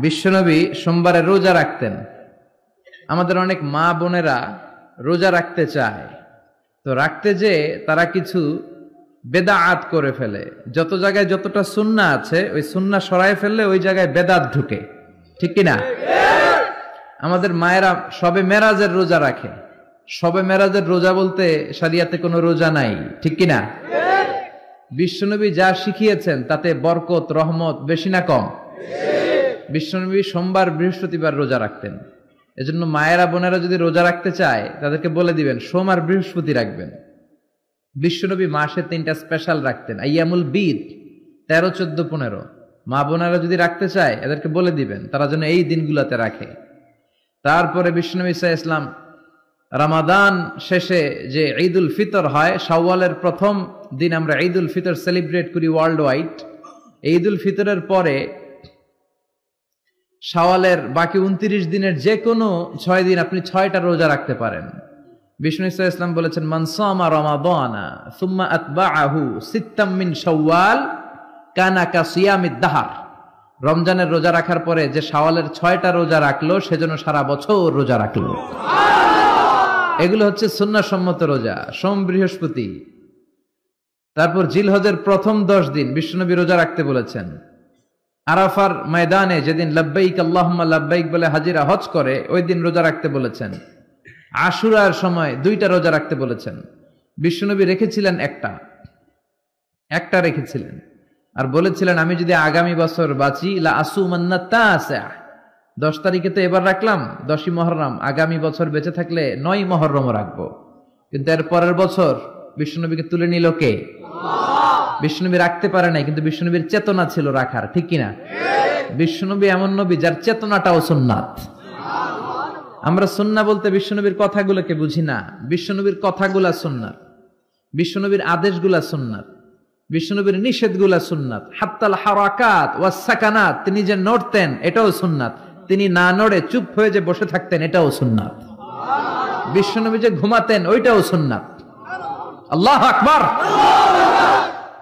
বিশ্বনবী সোমবারে রোজা রাখতেন। আমাদের অনেক মা বোনেরা রোজা রাখতে চায়, তো রাখতে যে তারা কিছু বেদাআত করে ফেলে। যত জায়গায় যতটা সুন্নাহ আছে ওই সুন্নাহ সরায় ফেললে ওই জায়গায় বেদাত ঢুকে, ঠিক কিনা? আমাদের মায়েরা শবে মেরাজের রোজা রাখে। শবে মেরাজের রোজা বলতে শরিয়াতে কোনো রোজা নাই, ঠিক কিনা? বিশ্বনবী যা শিখিয়েছেন তাতে বরকত রহমত বেশি না কম? বিশ্বনবী সোমবার বৃহস্পতিবার রোজা রাখতেন। এজন্য মায়েরা বোনেরা যদি রোজা রাখতে চায় তাদেরকে বলে দিবেন সোম আর বৃহস্পতি রাখবেন। বিশ্বনবী মাসে 3টা স্পেশাল রাখতেন, আইয়ামুল বিদ 13, 14, 15। মা বোনেরা যদি রাখতে চায় এদেরকে বলে দিবেন তারা যেন এই দিনগুলোতে রাখে। তারপরে বিশ্বনবী সাল্লাল্লাহু আলাইহি ওয়াসাল্লাম রমাদান শেষে যে ঈদুল ফিতর হয়, শাওয়ালের প্রথম দিন আমরা ঈদুল ফিতর সেলিব্রেট করি ওয়ার্ল্ড ওয়াইড। ঈদুল ফিতরের পরে শাওয়ালের বাকি 29 দিনের যে কোনো 6 দিন আপনি 6টা রোজা রাখতে পারেন। বিষ্ণু সাল্লাল্লাহু আলাইহি ওয়াসাল্লাম বলেছেন, মান সামা রমাদানা সুম্মা আতবাআহু সিত্তাম মিন শাওয়াল কানা কাসিয়ামিদ দাহর। রমজানের রোজা রাখার পরে যে শাওয়ালের 6টা রোজা রাখলো সেজন্য সারা বছর রোজা রাখলো। এগুলো হচ্ছে সুন্নাহসম্মত রোজা, সোম বৃহস্পতি। তারপর জিলহজের প্রথম 10 দিন বিশ্বনবী রোজা রাখতে বলেছেন। আরাফার ময়দানে যেদিন লাব্বাইক আল্লাহুম্মা লাব্বাইক বলে হাজিরা হজ করে ওই দিন রোজা রাখতে বলেছেন। আশুরার সময় 2টা রোজা রাখতে বলেছেন। বিশ্বনবী রেখেছিলেন একটা রেখেছিলেন আর বলেছিলেন, আমি যদি আগামী বছর বাঁচি লা আসুমান্না তাসা। 10 তারিখে তো এবার রাখলাম 10ই মুহররম, আগামী বছর বেঁচে থাকলে 9ই মুহররমও রাখবো। কিন্তু এর পরের বছর বিশ্বনবীকে তুলে নিল কে? বিশ্বনবী রাখতে পারে নাই, কিন্তু বিশ্বনবীর চেতনা ছিল রাখার, ঠিক কিনা? বিশ্বনবী এমন নবী যার চেতনাটাও সুন্নাত। আমরা সুন্নাহ বলতে বিশ্বনবীর কথাগুলোকে বুঝি না। বিশ্বনবীর কথাগুলা সুন্নাত, বিশ্বনবীর আদেশগুলা সুন্নাত, বিশ্বনবীর নিষেধগুলা সুন্নাত। হাত্তাল হারাকাত ওয়াস সাকানাত, তিনি যে নড়তেন এটাও সুন্নাত। তিনি না নড়ে চুপ হয়ে যে বসে থাকতেন এটাও সুন্নাত। বিশ্বনবী যে ঘুমাতেন ওইটাও সুন্নাত। আল্লাহু আকবার।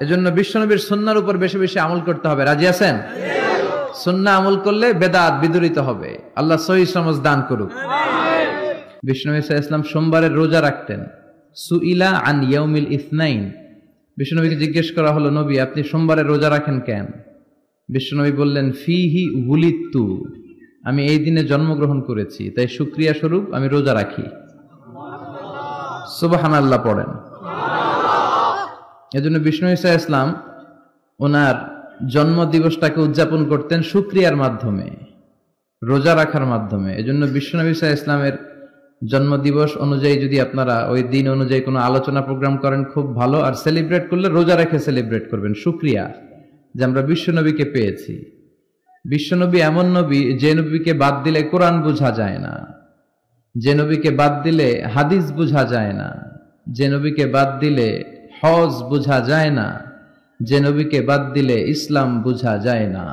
এজন্য বিশ্বনবীর সুন্নাহর উপর বেশি বেশি আমল করতে হবে। রাজি আছেন? সুন্নাহ আমল করলে বেদাত বিদুরিত হবে। আল্লাহ সহিহ সমঝ দান করুক। বিশ্বনবী সাল্লাল্লাহু আলাইহি ওয়াসাল্লাম সোমবারের রোজা রাখতেন। সুইলা আন ইয়াউমিল ইসনাইন, বিশ্বনবীকে জিজ্ঞেস করা হলো, নবী আপনি সোমবারের রোজা রাখেন কেন? বিশ্বনবী বললেন, ফিহি উলিদতু, আমি এই দিনে জন্মগ্রহণ করেছি তাই শুকরিয়া স্বরূপ আমি রোজা রাখি। সুবহানাল্লাহ পড়েন। এজন্য বিষ্ণু ঈসা ইসলাম ওনার জন্ম দিবসটাকে উদযাপন করতেন শুকরিয়ার মাধ্যমে, রোজা রাখার মাধ্যমে। এজন্য বিশ্বনবী ঈসা ইসলামের জন্ম দিবস অনুযায়ী যদি আপনারা ওই দিন অনুযায়ী কোনো আলোচনা প্রোগ্রাম করেন খুব ভালো। আর সেলিব্রেট করলে রোজা রেখে সেলিব্রেট করবেন, শুকরিয়া যে আমরা বিশ্বনবীকে পেয়েছি। বিশ্বনবী এমন নবী যে নবীকে বাদ দিলে কোরআন বোঝা যায় না, যে নবীকে বাদ দিলে হাদিস বোঝা যায় না, যে নবীকে বাদ দিলে হজ বোঝা যায় না, যে নবীকে বাদ দিলে ইসলাম বোঝা যায় না।